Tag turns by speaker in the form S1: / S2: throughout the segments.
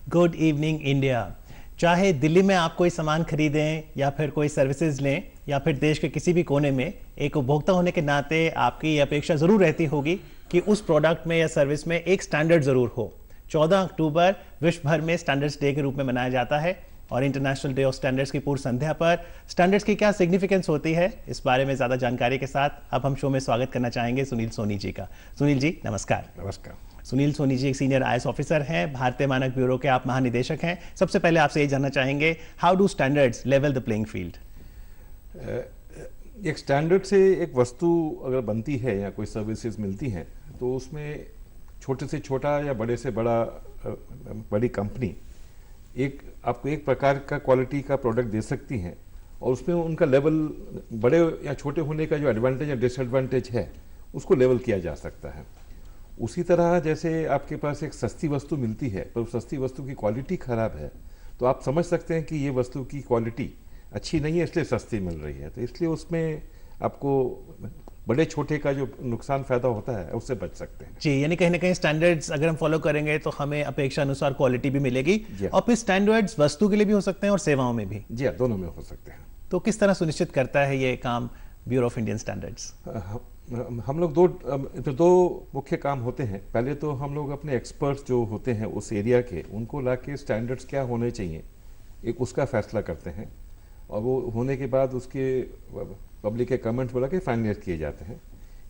S1: Good evening India. चाहे दिल्ली में आप कोई सामान खरीदें या फिर कोई सर्विसेज लें या फिर देश के किसी भी कोने में, एक उपभोक्ता होने के नाते आपकी ये अपेक्षा ज़रूर रहती होगी कि उस प्रोडक्ट में या सर्विस में एक स्टैंडर्ड ज़रूर हो। 14 अक्टूबर विश्व भर में स्टैंडर्ड्स डे के रूप में मनाया जाता है और इंटरनेशनल डे ऑफ स्टैंडर्ड्स की पूर्व संध्या पर स्टैंडर्ड्स की क्या सिग्निफिकेंस होती है, इस बारे में ज़्यादा जानकारी के साथ अब हम शो में स्वागत करना चाहेंगे सुनील सोनी जी का। सुनील जी नमस्कार।
S2: नमस्कार।
S1: सुनील सोनी जी एक सीनियर आईएएस ऑफिसर हैं, भारतीय मानक ब्यूरो के आप महानिदेशक हैं। सबसे पहले आपसे ये जानना चाहेंगे, how do standards level the playing field?
S2: एक स्टैंडर्ड से एक वस्तु अगर बनती है या कोई सर्विसेज मिलती हैं तो उसमें छोटे से छोटा या बड़े से बड़ा बड़ी कंपनी आपको एक प्रकार का क्वालिटी का प्रोडक्ट दे सकती हैं और उसमें उनका लेवल बड़े या छोटे होने का जो एडवांटेज या डिसएडवांटेज है उसको लेवल किया जा सकता है। उसी तरह जैसे आपके पास एक सस्ती वस्तु मिलती है पर उस सस्ती वस्तु की क्वालिटी खराब है तो आप समझ सकते हैं कि ये वस्तु की क्वालिटी अच्छी नहीं है इसलिए सस्ती मिल रही है, तो इसलिए उसमें आपको बड़े छोटे का जो नुकसान फायदा होता है उससे बच सकते हैं।
S1: जी, यानी कहीं ना कहीं स्टैंडर्ड्स अगर हम फॉलो करेंगे तो हमें अपेक्षा अनुसार क्वालिटी भी मिलेगी और फिर स्टैंडर्ड्स वस्तु के लिए भी हो सकते हैं और सेवाओं में भी।
S2: जी हाँ, दोनों में हो सकते हैं।
S1: तो किस तरह सुनिश्चित करता है ये काम ब्यूरो ऑफ इंडियन स्टैंडर्ड्स?
S2: हम लोग दो मुख्य काम होते हैं। पहले तो हम लोग अपने एक्सपर्ट्स जो होते हैं उस एरिया के, उनको लाके स्टैंडर्ड्स क्या होने चाहिए एक उसका फैसला करते हैं और वो होने के बाद उसके पब्लिक के कमेंट्स बोला के फाइनलाइज किए जाते हैं।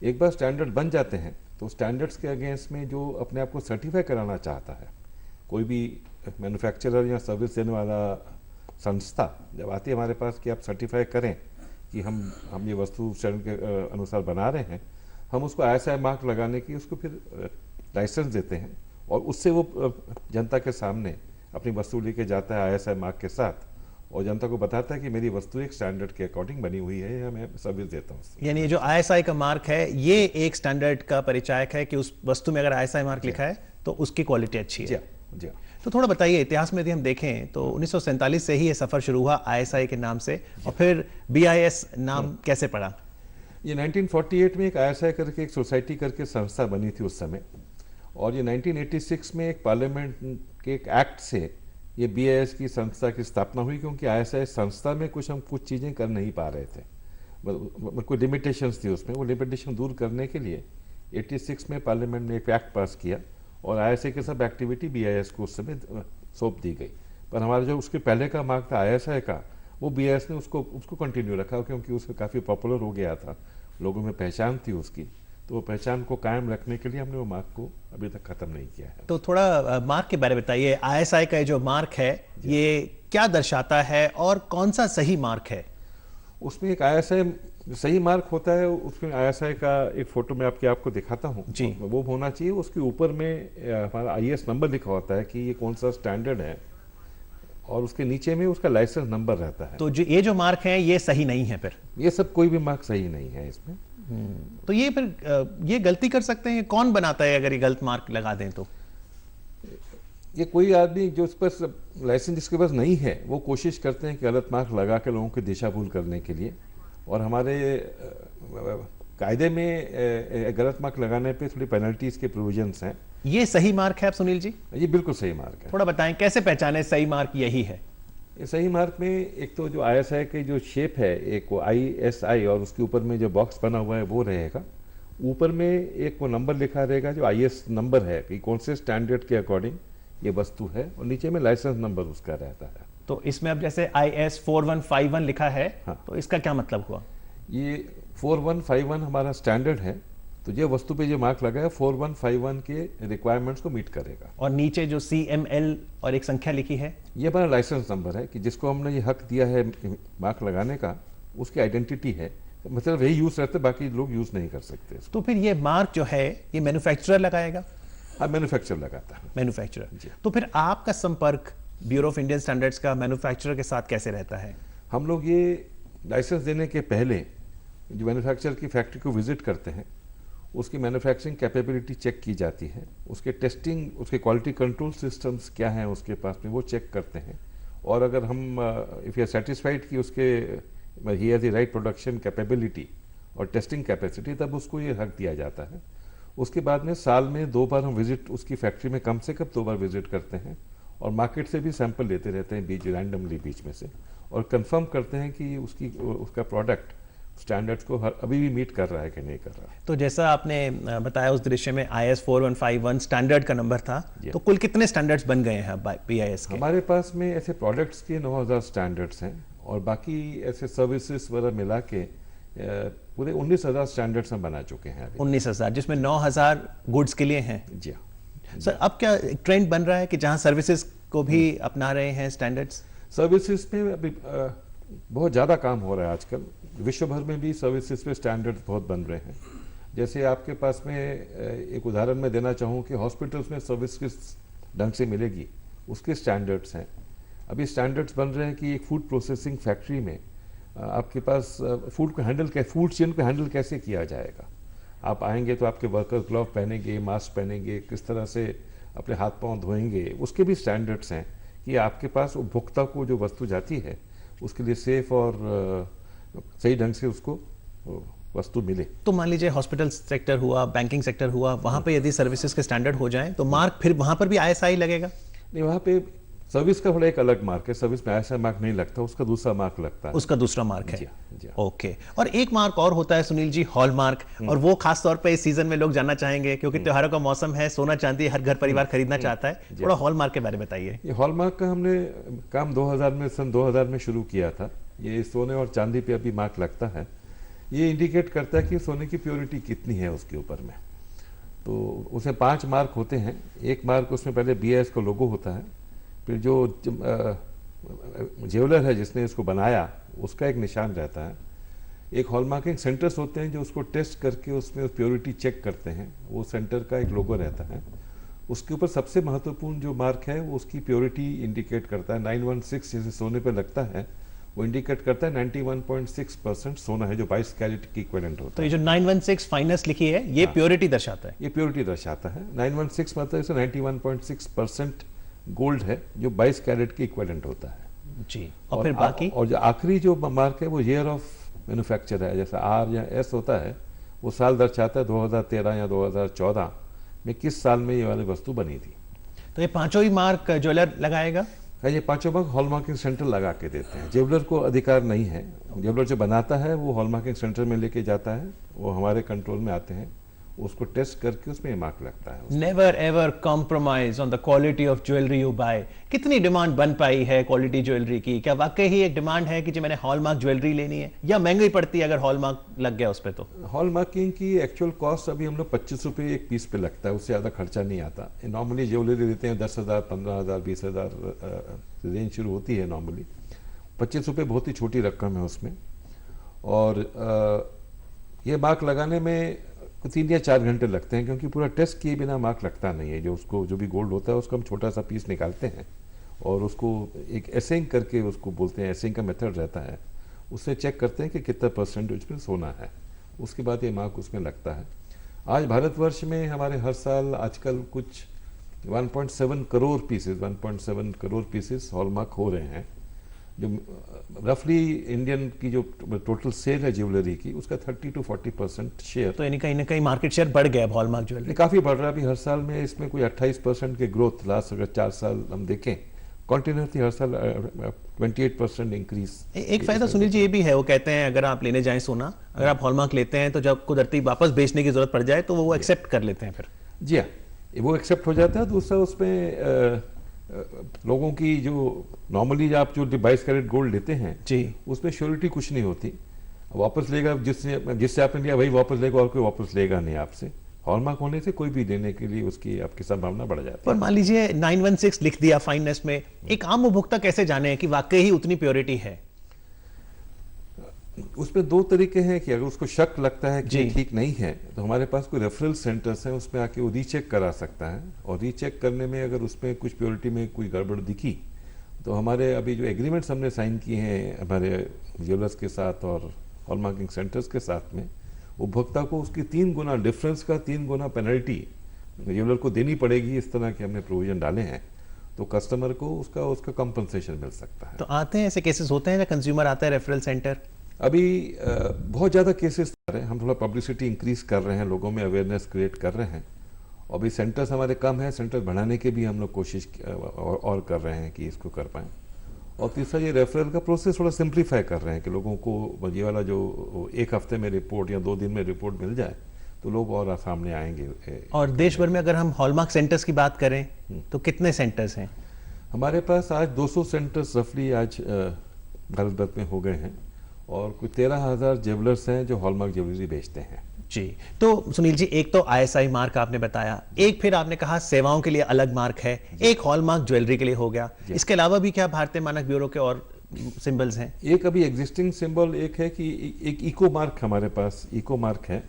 S2: एक बार स्टैंडर्ड बन जाते हैं तो स्टैंडर्ड्स के अगेंस्ट में जो अपने आप को सर्टिफाई कराना चाहता है, कोई भी मैन्युफैक्चरर या सर्विस देने वाला संस्था जब आती है हमारे पास कि आप सर्टिफाई करें कि हम ये वस्तु स्टैंडर्ड के अनुसार बना रहे हैं, हम उसको ISI मार्क लगाने की उसको फिर लाइसेंस देते हैं और उससे वो जनता के सामने अपनी वस्तु लेके जाता है ISI मार्क के साथ और जनता को बताता है कि मेरी वस्तु एक स्टैंडर्ड के अकॉर्डिंग बनी हुई है या मैं सर्विस देता हूँ।
S1: यानी जो ISI का मार्क है ये एक स्टैंडर्ड का परिचायक है कि उस वस्तु में अगर ISI मार्क लिखा है तो उसकी क्वालिटी अच्छी है।
S2: जी।
S1: तो थोड़ा बताइए, इतिहास में यदि हम देखें तो 1947 से ही ये सफर शुरू हुआ ISI के नाम से और फिर BIS नाम कैसे पड़ा?
S2: ये 1948 में एक ISI करके एक सोसाइटी करके संस्था बनी थी उस समय और ये 1986 में एक पार्लियामेंट के एक एक्ट से ये BIS की संस्था की स्थापना हुई क्योंकि ISI संस्था में हम कुछ चीज़ें कर नहीं पा रहे थे, कोई लिमिटेशंस थी उसमें। वो लिमिटेशन दूर करने के लिए 86 में पार्लियामेंट ने एक एक्ट पास किया और ISI के सब एक्टिविटी BIS को उस समय सौंप दी गई। पर हमारा जो उसके पहले का मार्क था ISI का, वो BIS ने उसको कंटिन्यू रखा क्योंकि उसमें काफ़ी पॉपुलर हो गया था, लोगों में पहचान थी उसकी, तो वो पहचान को कायम रखने के लिए हमने वो मार्क को अभी तक खत्म नहीं किया है।
S1: तो थोड़ा मार्क के बारे में बताइए, ISI का जो मार्क है ये क्या दर्शाता है और कौन सा सही मार्क है?
S2: उसमें एक ISI सही मार्क होता है, उसमें ISI का एक फोटो में आपको दिखाता हूँ जी। वो होना चाहिए, उसके ऊपर में हमारा IS नंबर लिखा होता है कि ये कौन सा स्टैंडर्ड है और उसके नीचे में उसका लाइसेंस नंबर रहता है।
S1: तो जो ये जो मार्क है ये सही नहीं है? फिर ये
S2: सब कोई भी मार्क सही नहीं है इसमें।
S1: तो ये फिर ये गलती कर सकते हैं, कौन बनाता है अगर ये गलत मार्क लगा दें तो?
S2: ये कोई आदमी जो उस पर लाइसेंस जिसके पास नहीं है वो कोशिश करते हैं कि गलत मार्क लगा के लोगों की दिशा भूल करने के लिए, और हमारे कायदे में गलत मार्क लगाने पे थोड़ी पेनल्टीज के प्रोविजंस हैं।
S1: ये सही मार्क है आप सुनील जी?
S2: ये बिल्कुल सही मार्क है।
S1: थोड़ा बताएं कैसे पहचाने सही मार्क यही है?
S2: सही मार्क में एक तो जो ISI की जो शेप है, एक वो ISI और उसके ऊपर में जो बॉक्स बना हुआ है वो रहेगा, ऊपर में एक वो नंबर लिखा रहेगा जो IS नंबर है कि कौन से स्टैंडर्ड के अकॉर्डिंग ये वस्तु है, और नीचे में लाइसेंस नंबर उसका रहता है।
S1: तो इसमें अब जैसे IS 4151 लिखा है, हाँ, तो इसका क्या मतलब हुआ?
S2: ये 4151 हमारा स्टैंडर्ड है, तो ये वस्तु पे जो मार्क लगा है 4151 के रिक्वायरमेंट्स को मीट करेगा।
S1: और नीचे जो CML और एक संख्या लिखी है, ये
S2: हमारा लाइसेंस नंबर है कि जिसको हमने ये हक दिया है मार्क लगाने का, उसकी आइडेंटिटी है, मतलब वही यूज रहता है, बाकी लोग यूज नहीं कर सकते।
S1: तो फिर ये मार्क जो है ये मैन्युफैक्चरर लगाएगा?
S2: हाँ, मैन्युफैक्चरर लगाता है।
S1: मैन्युफैक्चरर। तो फिर आपका संपर्क ब्यूरो ऑफ इंडियन स्टैंडर्ड्स का मैन्युफैक्चरर के साथ कैसे रहता है?
S2: हम लोग ये लाइसेंस देने के पहले जो मैन्युफैक्चरर की फैक्ट्री को विजिट करते हैं, उसकी मैन्युफैक्चरिंग कैपेबिलिटी चेक की जाती है, उसके टेस्टिंग, उसके क्वालिटी कंट्रोल सिस्टम्स क्या हैं उसके पास में वो चेक करते हैं, और अगर हम इफ़ यू आर सेटिस्फाइड कि उसके he has the right production capability और टेस्टिंग कैपेसिटी, तब उसको ये हक दिया जाता है। उसके बाद में साल में 2 बार हम विजिट उसकी फैक्ट्री में कम से कम 2 बार विजिट करते हैं और मार्केट से भी सैंपल लेते रहते हैं बीच रैंडमली बीच में से, और कंफर्म करते हैं कि उसका प्रोडक्ट स्टैंडर्ड्स को अभी भी मीट कर रहा है कि नहीं कर रहा है।
S1: तो जैसा आपने बताया उस दृश्य में IS 4151 स्टैंडर्ड का नंबर था, तो कुल कितने स्टैंडर्ड्स बन गए हैं BIS के?
S2: हमारे पास में ऐसे प्रोडक्ट्स के 9000 स्टैंडर्ड्स हैं, और बाकी ऐसे सर्विसेज वगैरह मिला के पूरे 19000 स्टैंडर्ड्स हम बना चुके हैं अभी।
S1: 19,000, जिसमें 9,000 गुड्स के लिए हैं।
S2: जी हाँ।
S1: सर, अब क्या ट्रेंड बन रहा है कि जहां सर्विसेज को भी अपना रहे हैं स्टैंडर्ड्स?
S2: सर्विसेज पे अभी बहुत ज़्यादा काम हो रहा है आजकल। विश्व भर में भी सर्विसेज पे स्टैंडर्ड्स बहुत बन रहे हैं। जैसे आपके पास में एक उदाहरण मैं देना चाहूँ कि हॉस्पिटल्स में सर्विस किस ढंग से मिलेगी, उसके स्टैंडर्ड्स हैं। अभी स्टैंडर्ड्स बन रहे हैं कि एक फूड प्रोसेसिंग फैक्ट्री में आपके पास फूड चेन को हैंडल कैसे किया जाएगा। आप आएंगे तो आपके वर्कर ग्लव पहनेंगे, मास्क पहनेंगे, किस तरह से अपने हाथ पांव धोएंगे, उसके भी स्टैंडर्ड्स हैं कि आपके पास उपभोक्ता को जो वस्तु जाती है उसके लिए सेफ और सही ढंग से उसको वस्तु मिले।
S1: तो मान लीजिए हॉस्पिटल सेक्टर हुआ, बैंकिंग सेक्टर हुआ, वहां पे यदि सर्विसेज के स्टैंडर्ड हो जाएं तो मार्क फिर वहां पर भी ISI लगेगा?
S2: नहीं, वहाँ पे सर्विस का थोड़ा एक अलग मार्क है। सर्विस में ISI मार्क नहीं लगता, उसका दूसरा मार्क लगता है।
S1: उसका दूसरा मार्क है।
S2: जी, जी।
S1: ओके। और एक मार्क और होता है सुनील जी, हॉलमार्क, और वो खास तौर पे इस सीजन में लोग जानना चाहेंगे क्योंकि त्योहारों का मौसम है, सोना चांदी हर घर परिवार खरीदना चाहता है। थोड़ा हॉलमार्क के बारे में बताइए।
S2: ये हॉलमार्क का हमने काम सन 2000 में शुरू किया था। ये सोने और चांदी पे अभी मार्क लगता है। ये इंडिकेट करता है कि सोने की प्योरिटी कितनी है उसके ऊपर में। तो उसमें 5 मार्क होते हैं। एक मार्क उसमें पहले BIS का लोगो होता है, फिर जो ज्वेलर है जिसने इसको बनाया उसका एक निशान रहता है। एक हॉलमार्किंग सेंटर्स होते हैं जो उसको टेस्ट करके उसमें प्योरिटी चेक करते हैं, वो सेंटर का एक लोगो रहता है। उसके ऊपर सबसे महत्वपूर्ण जो मार्क है वो उसकी प्योरिटी इंडिकेट करता है। 916 जैसे सोने पे लगता है, वो इंडिकेट करता है 91.6% सोना है, जो 22 कैरेट की इक्विवेलेंट होता
S1: तो
S2: है।
S1: ये जो 916 फाइनेंस लिखी है, ये प्योरिटी दर्शाता है?
S2: ये प्योरिटी दर्शाता है। 916 मतलब इसे 91.6% गोल्ड है, जो 22 कैरेट की इक्विवेलेंट होता है
S1: जी। और फिर बाकी?
S2: और जो आखिरी जो मार्क है वो ईयर ऑफ मैन्युफैक्चर है। जैसा R या S होता है, वो साल दर्शाता है 2013 या 2014 में किस साल में ये वाली वस्तु बनी थी।
S1: तो ये पांचों ही मार्क ज्वेलर लगाएगा?
S2: ये 5 मार्क हॉलमार्किंग सेंटर लगा के देते हैं। ज्वेलर को अधिकार नहीं है। ज्वेलर जो बनाता है वो हॉलमार्किंग सेंटर में लेके जाता है, वो हमारे कंट्रोल में आते हैं, उसको टेस्ट करके उसमें मार्क लगता है।
S1: Never ever compromise on the quality of jewellery you buy. कितनी डिमांड बन पाई है क्वालिटी ज्वेलरी की? क्या वाकई ही एक डिमांड है कि जो मैंने हॉलमार्क ज्वेलरी लेनी है, या महंगी पड़ती है अगर हॉलमार्क लग गया उस पे? तो
S2: हॉलमार्किंग की एक्चुअल कॉस्ट अभी हम लोग 25 रुपये एक पीस पे लगता है, उससे ज़्यादा खर्चा नहीं आता। नॉर्मली ज्वेलरी देते हैं 10,000, 15,000, 20,000 रेंज शुरू होती है नॉर्मली। 25 रुपये बहुत ही छोटी रकम है उसमें। और ये मार्क लगाने में 3 या 4 घंटे लगते हैं, क्योंकि पूरा टेस्ट किए बिना मार्क लगता नहीं है। जो भी गोल्ड होता है उसका हम छोटा सा पीस निकालते हैं और उसको एक एसेंग करके उसको बोलते हैं, एसेंग का मेथड रहता है, उससे चेक करते हैं कि कितना % उसमें सोना है। उसके बाद ये मार्क उसमें लगता है। आज भारतवर्ष में हमारे हर साल आजकल कुछ 1.7 करोड़ पीसेस हॉलमार्क हो रहे हैं, जो रफली इंडियन की जो टोटल सेल है ज्वेलरी की, उसका 30 to 40% शेयर।
S1: तो यानी कहीं ना कहीं मार्केट शेयर बढ़ गया हॉलमार्क ज्वेलरी?
S2: काफ़ी बढ़ रहा है। अभी हर साल में इसमें कोई 28% के ग्रोथ, लास्ट अगर 4 साल हम देखें कॉन्टिन्यूसली हर साल 28% इंक्रीज।
S1: एक फायदा सुनील जी ये भी है, वो कहते हैं अगर आप लेने जाएं सोना, अगर आप हॉलमार्क लेते हैं तो जब कुदरती वापस बेचने की जरूरत पड़ जाए तो वो एक्सेप्ट कर लेते हैं फिर।
S2: जी हाँ, वो एक्सेप्ट हो जाता है। दूसरा उसमें लोगों की जो नॉर्मली आप जो 22 कैरेट गोल्ड लेते हैं
S1: जी,
S2: उसमें श्योरिटी कुछ नहीं होती। वापस लेगा जिससे आपने लिया वही वापस लेगा, और कोई वापस लेगा नहीं आपसे। हॉलमार्क होने से कोई भी देने के लिए उसकी आपकी संभावना बढ़ जाती है।
S1: पर मान लीजिए 916 लिख दिया फाइननेस में, एक आम उपभोक्ता कैसे जाने कि वाकई ही उतनी प्योरिटी है?
S2: उसमें 2 तरीके हैं कि अगर उसको शक लगता है कि ठीक नहीं है तो हमारे पास कोई रेफरल सेंटर्स हैं, उसमें आके वो रीचेक करा सकता है। और रीचेक करने में अगर उसमें कुछ प्योरिटी में कोई गड़बड़ दिखी तो हमारे अभी जो एग्रीमेंट्स हमने साइन किए हैं हमारे ज्वेलर्स के साथ और हॉलमार्किंग सेंटर्स के साथ में, उपभोक्ता को उसकी 3 गुना डिफरेंस का 3 गुना पेनल्टी ज्वेलर को देनी पड़ेगी। इस तरह के हमने प्रोविजन डाले हैं, तो कस्टमर को उसका कंपनसेशन मिल सकता है।
S1: तो आते हैं ऐसे केसेस होते हैं जब कंज्यूमर आता है रेफरल सेंटर?
S2: अभी बहुत ज़्यादा केसेस आ रहे हैं। हम थोड़ा पब्लिसिटी इंक्रीज कर रहे हैं, लोगों में अवेयरनेस क्रिएट कर रहे हैं, अभी सेंटर्स हमारे कम है, सेंटर बढ़ाने के भी हम लोग कोशिश और कर रहे हैं कि इसको कर पाएँ। और तीसरा ये रेफरल का प्रोसेस थोड़ा सिंप्लीफाई कर रहे हैं कि लोगों को ये वाला जो 1 हफ्ते में रिपोर्ट या 2 दिन में रिपोर्ट मिल जाए तो लोग और सामने आएंगे।
S1: और देश भर में अगर हम हॉलमार्क सेंटर्स की बात करें तो कितने सेंटर्स हैं?
S2: हमारे पास आज 200 सेंटर्स रफली आज भारत भर में हो गए हैं और कुछ 13,000 ज्वेलर्स हैं जो हॉलमार्क ज्वेलरी बेचते हैं।
S1: जी, तो सुनील जी, एक तो ISI मार्क आपने बताया, एक फिर आपने कहा सेवाओं के लिए अलग मार्क है, एक हॉलमार्क ज्वेलरी के लिए हो गया। इसके अलावा भी क्या भारतीय मानक ब्यूरो के और सिंबल्स हैं?
S2: एक अभी एग्जिस्टिंग सिंबल एक है कि एक इको मार्क हमारे पास इको मार्क है।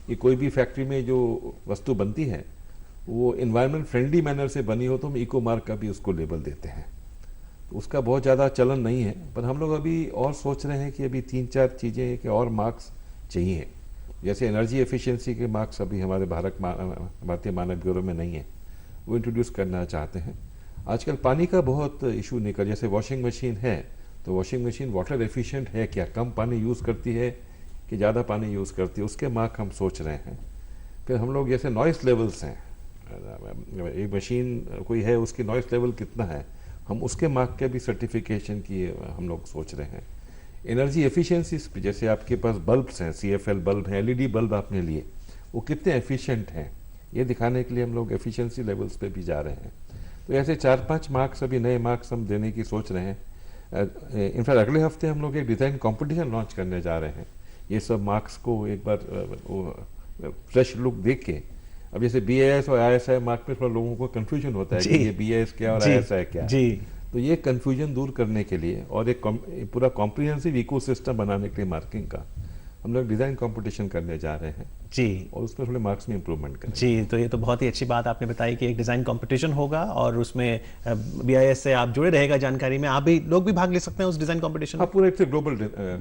S2: ये कोई भी फैक्ट्री में जो वस्तु बनती है वो एनवायरनमेंट फ्रेंडली मैनर से बनी हो तो हम इको मार्क का भी उसको लेबल देते हैं। तो उसका बहुत ज़्यादा चलन नहीं है, पर हम लोग अभी और सोच रहे हैं कि अभी 3-4 चीज़ें के और मार्क्स चाहिए। जैसे एनर्जी एफिशिएंसी के मार्क्स अभी हमारे भारतीय मानक ब्यूरो में नहीं है, वो इंट्रोड्यूस करना चाहते हैं। आजकल पानी का बहुत इशू निकल, जैसे वॉशिंग मशीन है तो वॉशिंग मशीन वाटर एफिशिएंट है क्या, कम पानी यूज़ करती है कि ज़्यादा पानी यूज़ करती है, उसके मार्क हम सोच रहे हैं। फिर हम लोग जैसे नॉइस लेवल्स हैं, एक मशीन कोई है उसकी नॉइस लेवल कितना है, हम उसके मार्क के भी सर्टिफिकेशन की हम लोग सोच रहे हैं। एनर्जी एफिशिएंसी जैसे आपके पास बल्ब्स हैं, CFL बल्ब हैं, LED बल्ब आपने लिए, वो कितने एफिशिएंट हैं ये दिखाने के लिए हम लोग एफिशिएंसी लेवल्स पे भी जा रहे हैं। तो ऐसे 4-5 मार्क्स अभी नए मार्क्स हम देने की सोच रहे हैं। इनफैक्ट अगले हफ्ते हम लोग एक डिज़ाइन कॉम्पिटिशन लॉन्च करने जा रहे हैं। ये सब मार्क्स को एक बार फ्रेश लुक देख के, अब जैसे BIS और ISI मार्क में थोड़ा लोगों को कंफ्यूजन होता है कि ये BIS क्या और ISI क्या है, तो ये कंफ्यूजन दूर करने के लिए और एक पूरा कॉम्प्रिहेंसिव इकोसिस्टम बनाने के लिए मार्किंग का हम लोग डिज़ाइन कंपटीशन करने जा रहे हैं
S1: जी,
S2: और उसमें थोड़े मार्क्स में इंप्रूवमेंट करें।
S1: जी, तो ये तो बहुत ही अच्छी बात आपने बताई कि एक डिज़ाइन कंपटीशन होगा और उसमें BIS से आप जुड़े रहेगा जानकारी में, आप भी लोग भी भाग ले सकते हैं उस डिज़ाइन कंपटीशन में।
S2: हाँ, पूरा एक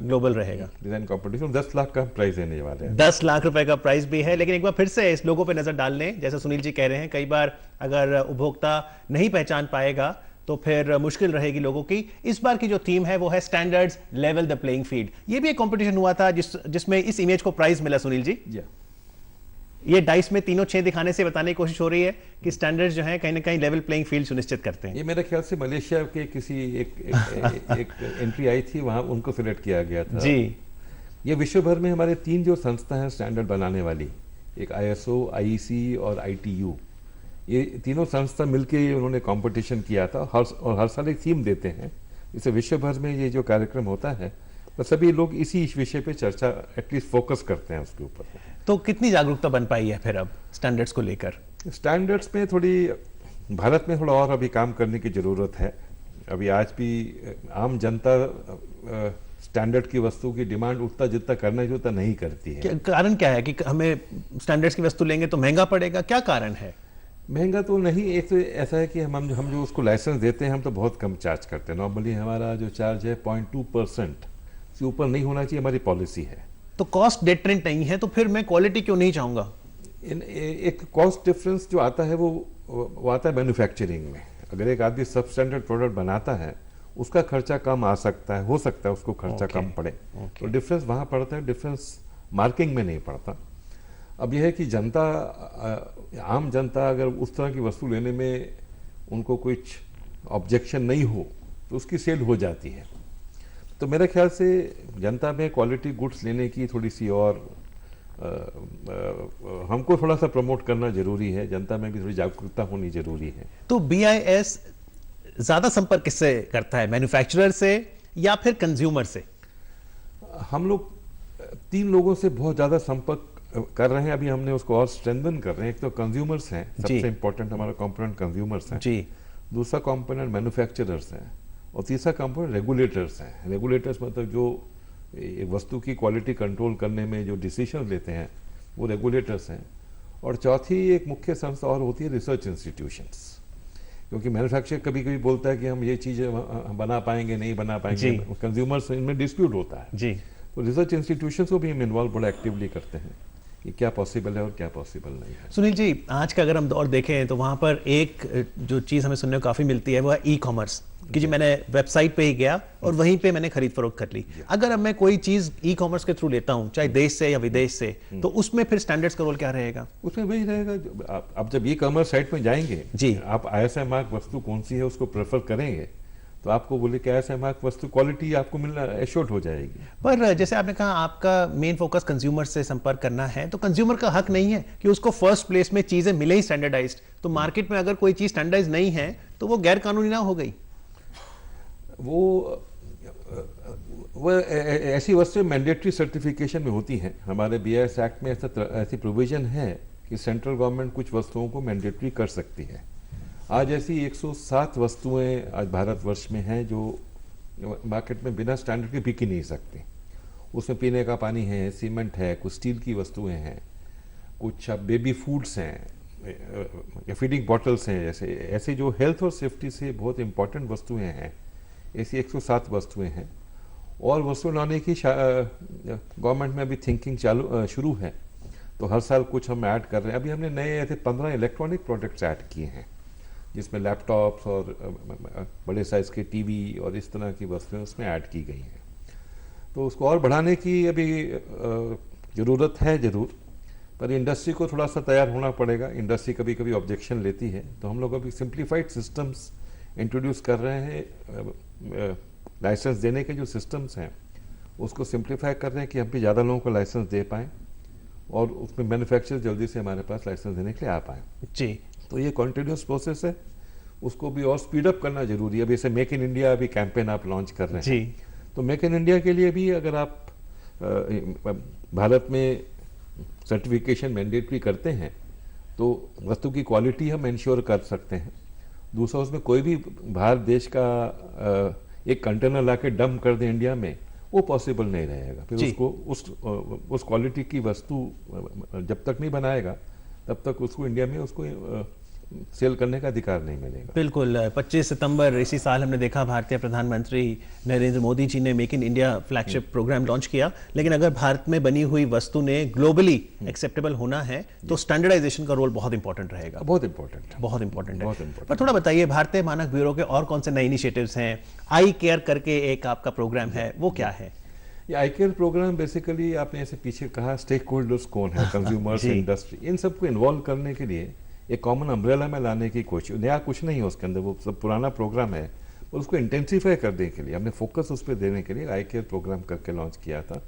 S1: ग्लोबल रहेगा
S2: डिज़ाइन कंपटीशन। 10 लाख का प्राइज देने वाले हैं।
S1: 10 लाख रुपए का प्राइस भी है। लेकिन एक बार फिर से इस लोगों पे नजर डाल लें, जैसे सुनील जी कह रहे हैं, कई बार अगर उपभोक्ता नहीं पहचान पाएगा तो फिर मुश्किल रहेगी लोगों की। इस बार की जो थीम है वो है standards level the playing field. ये भी एक कंपटीशन हुआ था जिसमें इस इमेज को प्राइज मिला सुनील जी। ये डाइस में तीनों 6 दिखाने से बताने की कोशिश हो रही है कि स्टैंडर्ड्स जो हैं कहीं ना कहीं लेवल प्लेइंग फील्ड सुनिश्चित करते हैं।
S2: ये मेरे ख्याल से मलेशिया के किसी एक एंट्री आई थी, वहां उनको सिलेक्ट किया गया था
S1: जी।
S2: ये विश्व भर में हमारे 3 जो संस्था हैं स्टैंडर्ड बनाने वाली, एक ISO, IEC और ITU, ये तीनों संस्था मिलके उन्होंने कंपटीशन किया था। और हर साल एक थीम देते हैं। इसे विश्व भर में ये जो कार्यक्रम होता है तो सभी लोग इसी विषय पे चर्चा एटलीस्ट फोकस करते हैं उसके ऊपर।
S1: तो कितनी जागरूकता बन पाई है फिर अब स्टैंडर्ड्स को लेकर?
S2: स्टैंडर्ड्स में थोड़ी भारत में थोड़ा और अभी काम करने की ज़रूरत है। अभी आज भी आम जनता स्टैंडर्ड की वस्तु की डिमांड उतना जितना करना चाहिए उतना नहीं करती है।
S1: कारण क्या है कि हमें स्टैंडर्ड्स की वस्तु लेंगे तो महंगा पड़ेगा, क्या कारण है?
S2: महंगा तो नहीं, एक तो ऐसा है कि हम जो उसको लाइसेंस देते हैं हम तो बहुत कम चार्ज करते हैं। नॉर्मली हमारा जो चार्ज है 0.2% से ऊपर नहीं होना चाहिए, हमारी पॉलिसी है।
S1: तो कॉस्ट डिफरेंट नहीं है तो फिर मैं क्वालिटी क्यों नहीं चाहूंगा?
S2: एक कॉस्ट डिफरेंस जो आता है वो आता है मैन्युफैक्चरिंग में। अगर एक आदमी सब स्टैंडर्ड प्रोडक्ट बनाता है उसका खर्चा कम आ सकता है, हो सकता है उसको खर्चा कम पड़े, तो डिफरेंस वहाँ पड़ता है, डिफरेंस मार्किंग में नहीं पड़ता। अब यह है कि जनता, आम जनता अगर उस तरह की वस्तु लेने में उनको कुछ ऑब्जेक्शन नहीं हो तो उसकी सेल हो जाती है। तो मेरे ख्याल से जनता में क्वालिटी गुड्स लेने की थोड़ी सी और हमको थोड़ा सा प्रमोट करना जरूरी है, जनता में भी थोड़ी जागरूकता होनी जरूरी है।
S1: तो BIS ज्यादा संपर्क किससे करता है, मैन्युफैक्चरर से या फिर कंज्यूमर से?
S2: हम लोग 3 लोगों से बहुत ज़्यादा संपर्क कर रहे हैं। अभी हमने उसको और स्ट्रेंथन कर रहे हैं। एक तो कंज्यूमर्स हैं, सबसे इंपॉर्टेंट हमारा कंपोनेंट कंज्यूमर्स हैं जी। दूसरा कंपोनेंट मैन्युफैक्चरर्स हैं और तीसरा कंपोनेंट रेगुलेटर्स हैं। रेगुलेटर्स मतलब जो वस्तु की क्वालिटी कंट्रोल करने में जो डिसीजन लेते हैं वो रेगुलेटर्स हैं। और चौथी एक मुख्य संस्था और होती है रिसर्च इंस्टीट्यूशंस, क्योंकि मैन्युफैक्चरर कभी कभी बोलता है कि हम ये चीज़ें बना पाएंगे नहीं बना पाएंगे, कंज्यूमर्स इनमें डिस्प्यूट होता है जी। तो रिसर्च इंस्टीट्यूशंस को भी हम इन्वॉल्व बड़ा एक्टिवली करते हैं कि क्या पॉसिबल है और क्या पॉसिबल नहीं है।
S1: सुनील जी, आज का अगर हम दौर देखें तो वहाँ पर एक जो चीज़ हमें सुनने को काफ़ी मिलती है वो है ई-कॉमर्स। कि जी मैंने वेबसाइट पे ही गया और वहीं पे मैंने खरीद फरोख्त कर ली। अगर अब मैं कोई चीज ई कॉमर्स के थ्रू लेता हूं, चाहे देश से या विदेश से, तो उसमें फिर स्टैंडर्ड्स का रोल क्या रहेगा?
S2: उसमें वही रहेगा, आप जब ई कॉमर्स साइट में जाएंगे
S1: जी,
S2: आप ISI मार्क वस्तु कौन सी है उसको प्रेफर करेंगे, तो आपको बोले कि ISI मार्क वस्तु क्वालिटी आपको मिलना एश्योर्ड हो जाएगी।
S1: पर जैसे आपने कहा आपका मेन फोकस कंज्यूमर से संपर्क करना है, तो कंज्यूमर का हक नहीं है कि उसको फर्स्ट प्लेस में चीजें मिले ही स्टैंडर्डाइज्ड। तो मार्केट में अगर कोई चीज स्टैंडर्डाइज नहीं है तो वो गैर कानूनी ना हो गई।
S2: वो ऐसी वस्तुएं मैंडेटरी सर्टिफिकेशन में होती हैं। हमारे BIS एक्ट में ऐसी प्रोविजन है कि सेंट्रल गवर्नमेंट कुछ वस्तुओं को मैंडेटरी कर सकती है। आज ऐसी 107 वस्तुएं आज भारतवर्ष में हैं जो मार्केट में बिना स्टैंडर्ड के बिक ही नहीं सकती। उसमें पीने का पानी है, सीमेंट है, कुछ स्टील की वस्तुएं हैं, कुछ बेबी फूड्स हैं या फीडिंग बॉटल्स हैं। जैसे ऐसे जो हेल्थ और सेफ्टी से बहुत इंपॉर्टेंट वस्तुएं हैं, ऐसी 107 वस्तुएं हैं। और वस्तु लाने की गवर्नमेंट में अभी थिंकिंग शुरू है, तो हर साल कुछ हम ऐड कर रहे हैं। अभी हमने नए ऐसे 15 इलेक्ट्रॉनिक प्रोडक्ट्स ऐड किए हैं, जिसमें लैपटॉप्स और बड़े साइज़ के टीवी और इस तरह की वस्तुएं उसमें ऐड की गई हैं। तो उसको और बढ़ाने की अभी ज़रूरत है ज़रूर, पर इंडस्ट्री को थोड़ा सा तैयार होना पड़ेगा। इंडस्ट्री कभी कभी ऑब्जेक्शन लेती है, तो हम लोग अभी सिंप्लीफाइड सिस्टम्स इंट्रोड्यूस कर रहे हैं। लाइसेंस देने के जो सिस्टम्स हैं उसको सिंप्लीफाई कर रहे हैं कि हम भी ज़्यादा लोगों को लाइसेंस दे पाएँ और उसमें मैन्युफैक्चर जल्दी से हमारे पास लाइसेंस देने के लिए आ पाएँ।
S1: जी,
S2: तो ये कॉन्टिन्यूस प्रोसेस है, उसको भी और स्पीड अप करना जरूरी है। अभी जैसे मेक इन इंडिया अभी कैंपेन आप लॉन्च कर रहे हैं, तो मेक इन इंडिया के लिए भी अगर आप भारत में सर्टिफिकेशन मैंडेटरी करते हैं तो वस्तु की क्वालिटी हम इंश्योर कर सकते हैं। दूसरा, उसमें कोई भी बाहर देश का एक कंटेनर ला के डंप कर दे इंडिया में, वो पॉसिबल नहीं रहेगा। फिर उसको उस क्वालिटी की वस्तु जब तक नहीं बनाएगा तब तक उसको इंडिया में उसको सेल करने का अधिकार नहीं मिलेगा।
S1: बिल्कुल। 25 सितंबर इसी साल हमने देखा भारतीय प्रधानमंत्री नरेंद्र मोदी जी ने make in India flagship programme launch किया। लेकिन अगर भारत में बनी हुई वस्तु ने ग्लोबली एक्सेप्टेबल होना है तो स्टैंडर्डाइजेशन का रोल बहुत इंपॉर्टेंट रहेगा।
S2: बहुत इंपॉर्टेंट है,
S1: बहुत इंपॉर्टेंट है।
S2: बहुत important।
S1: पर थोड़ा बताइए, भारतीय मानक ब्यूरो के और कौन से नए इनिशिएटिव्स हैं? आई केयर करके एक आपका प्रोग्राम है, वो क्या है?
S2: ये आई केयर प्रोग्राम बेसिकली आपने ऐसे पीछे कहा स्टेक होल्डर्स कौन है, कंज्यूमर्स, इंडस्ट्री, इन सबको इन्वॉल्व करने के लिए एक कॉमन अम्ब्रेला में लाने की कोशिश। नया कुछ नहीं है उसके अंदर, वो सब पुराना प्रोग्राम है। और उसको इंटेंसिफाई करने के लिए हमने फोकस उस पर देने के लिए आई केयर प्रोग्राम करके लॉन्च किया था।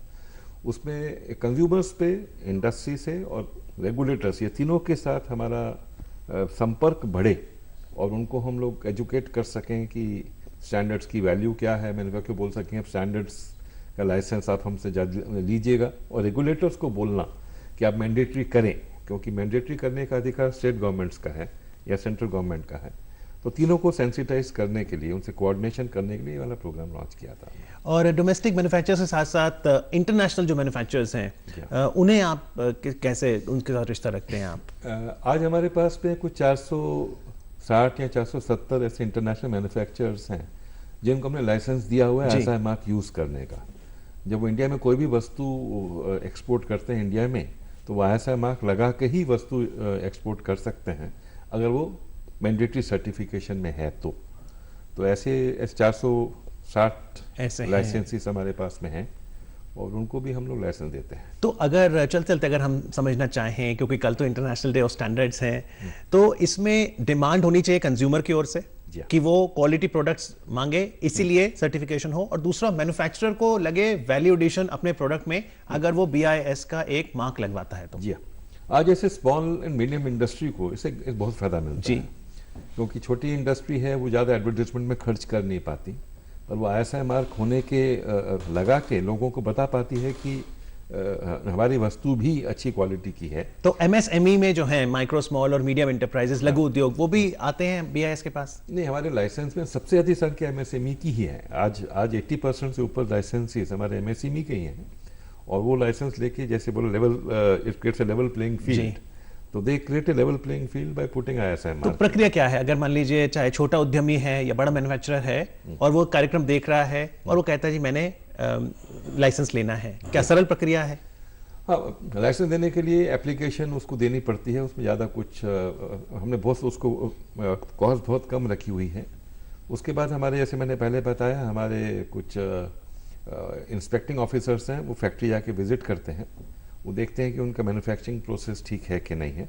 S2: उसमें कंज्यूमर्स पे, इंडस्ट्री से और रेगुलेटर्स, ये तीनों के साथ हमारा संपर्क बढ़े और उनको हम लोग एजुकेट कर सकें कि स्टैंडर्ड्स की वैल्यू क्या है। मैंने कहा कि बोल सकें अब स्टैंडर्ड्स का लाइसेंस आप हमसे लीजिएगा, और रेगुलेटर्स को बोलना कि आप मैंडेटरी करें, क्योंकि मैंडेटरी करने का अधिकार स्टेट गवर्नमेंट्स का है या सेंट्रल गवर्नमेंट का है। तो तीनों को सेंसिटाइज करने के लिए, उनसे कोऑर्डिनेशन करने के लिए वाला प्रोग्राम लॉन्च किया था।
S1: और डोमेस्टिक मैन्युफैक्चरर्स के साथ साथ इंटरनेशनल जो मैन्युफैक्चरर्स हैं, उन्हें आप कैसे उनके साथ रिश्ता रखते हैं आप?
S2: आज हमारे पास में कुछ 460 या 470 ऐसे इंटरनेशनल मैन्युफैक्चरर्स हैं जिनको हमने लाइसेंस दिया हुआ है ISI मार्क यूज़ करने का। जब वो इंडिया में कोई भी वस्तु एक्सपोर्ट करते हैं इंडिया में, तो वो ISI मार्क लगा के ही वस्तु एक्सपोर्ट कर सकते हैं अगर वो मैंडेटरी सर्टिफिकेशन में है तो ऐसे 460 लाइसेंसेस हमारे पास में हैं और उनको भी हम लोग लाइसेंस देते हैं।
S1: तो अगर चलते अगर हम समझना चाहें, क्योंकि कल तो इंटरनेशनल डे ऑफ स्टैंडर्ड्स हैं, तो इसमें डिमांड होनी चाहिए कंज्यूमर की ओर से कि वो क्वालिटी प्रोडक्ट्स मांगे, इसीलिए सर्टिफिकेशन हो, और दूसरा मैन्युफैक्चरर को लगे वैल्यू एडिशन अपने प्रोडक्ट में अगर वो BIS का एक मार्क लगवाता है तो।
S2: जी, आज ऐसे स्मॉल एंड मीडियम इंडस्ट्री को इससे एक बहुत फायदा मिलता है, क्योंकि छोटी इंडस्ट्री है वो ज़्यादा एडवर्टाइजमेंट में खर्च कर नहीं पाती, पर वो ISI मार्क होने के लगा के लोगों को बता पाती है कि हमारी वस्तु भी अच्छी क्वालिटी की है।
S1: तो MSME में जो है माइक्रो स्मॉल और मीडियम एंटरप्राइजेस, लघु उद्योग, वो भी आते हैं BIS के पास?
S2: नहीं, हमारे लाइसेंस में सबसे अधिक संख्या MSME की ही है। आज 80% से ऊपर लाइसेंसेस हमारे MSME के ही हैं, और वो लाइसेंस लेके जैसे बोलो level, it creates a level playing field, तो they create a level playing field by putting ISI mark.
S1: तो प्रक्रिया क्या है? अगर मान लीजिए चाहे छोटा उद्यमी है या बड़ा मैन्युफैक्चरर है और वो कार्यक्रम देख रहा है और वो कहता है जी मैंने लाइसेंस लेना है, क्या सरल प्रक्रिया है?
S2: हाँ, लाइसेंस देने के लिए एप्लीकेशन उसको देनी पड़ती है। उसमें ज़्यादा कुछ हमने बहुत उसको कॉस्ट बहुत कम रखी हुई है। उसके बाद हमारे, जैसे मैंने पहले बताया, हमारे कुछ इंस्पेक्टिंग ऑफिसर्स हैं, वो फैक्ट्री जाके विजिट करते हैं, वो देखते हैं कि उनका मैन्युफैक्चरिंग प्रोसेस ठीक है कि नहीं है।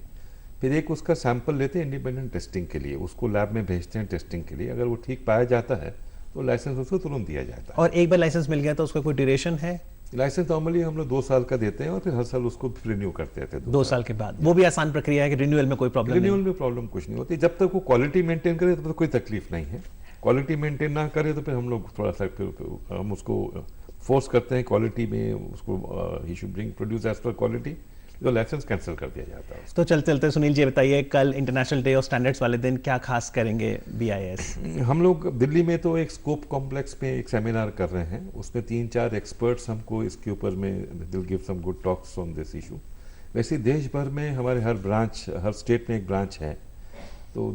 S2: फिर एक उसका सैंपल लेते हैं इंडिपेंडेंट टेस्टिंग के लिए, उसको लैब में भेजते हैं टेस्टिंग के लिए। अगर वो ठीक पाया जाता है तो लाइसेंस उसको तुरंत दिया जाता है।
S1: और एक बार लाइसेंस मिल गया तो उसका कोई ड्यूरेशन है?
S2: लाइसेंस नॉर्मली हम लोग 2 साल का देते हैं और फिर हर साल उसको रिन्यू करते रहते हैं।
S1: 2 साल के बाद वो भी आसान प्रक्रिया है कि रिन्यूअल में कोई प्रॉब्लम नहीं?
S2: रिन्यूअल में प्रॉब्लम कुछ नहीं होती, जब तक वो क्वालिटी मेंटेन करे तब तक कोई तकलीफ नहीं है। क्वालिटी मेंटेन ना करे तो फिर हम लोग थोड़ा सा फिर हम उसको फोर्स करते हैं क्वालिटी में, उसको ही should bring produce as per quality, तो लाइसेंस कैंसिल कर दिया जाता है।
S1: तो चलते चलते सुनील जी बताइए, कल इंटरनेशनल डे ऑफ स्टैंडर्ड्स वाले दिन क्या खास करेंगे BIS?
S2: हम लोग दिल्ली में तो एक स्कोप कॉम्प्लेक्स में एक सेमिनार कर रहे हैं, उसमें 3-4 एक्सपर्ट्स हमको इसके ऊपर में will give some good talks on this issue. वैसे देश भर में हमारे हर ब्रांच, हर स्टेट में एक ब्रांच है, तो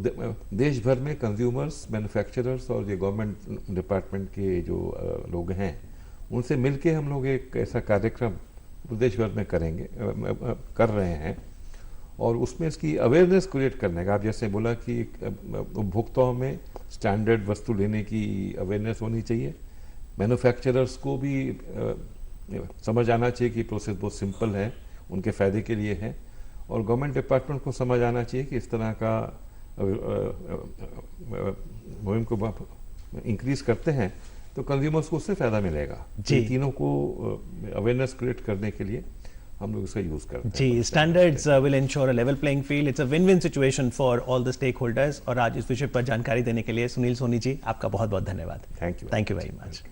S2: देश भर में कंज्यूमर्स, मैन्युफैक्चरर्स और ये गवर्नमेंट डिपार्टमेंट के जो लोग हैं, उनसे मिलके हम लोग एक ऐसा कार्यक्रम देश भर में कर रहे हैं, और उसमें इसकी अवेयरनेस क्रिएट करने का, आप जैसे बोला कि उपभोक्ताओं में स्टैंडर्ड वस्तु लेने की अवेयरनेस होनी चाहिए, मैन्युफैक्चरर्स को भी समझ आना चाहिए कि प्रोसेस बहुत सिंपल है, उनके फ़ायदे के लिए है, और गवर्नमेंट डिपार्टमेंट को समझ आना चाहिए कि इस तरह का मुहिम को इंक्रीज करते हैं तो कंज्यूमर्स को उससे फ़ायदा मिलेगा।
S1: जी,
S2: तीनों को अवेयरनेस क्रिएट करने के लिए हम लोग इसका यूज करते हैं।
S1: जी, standards will ensure a level playing field. It's a win win situation for all the stakeholders. और आज इस विषय पर जानकारी देने के लिए सुनील सोनी जी, आपका बहुत बहुत धन्यवाद।
S2: Thank you
S1: very much.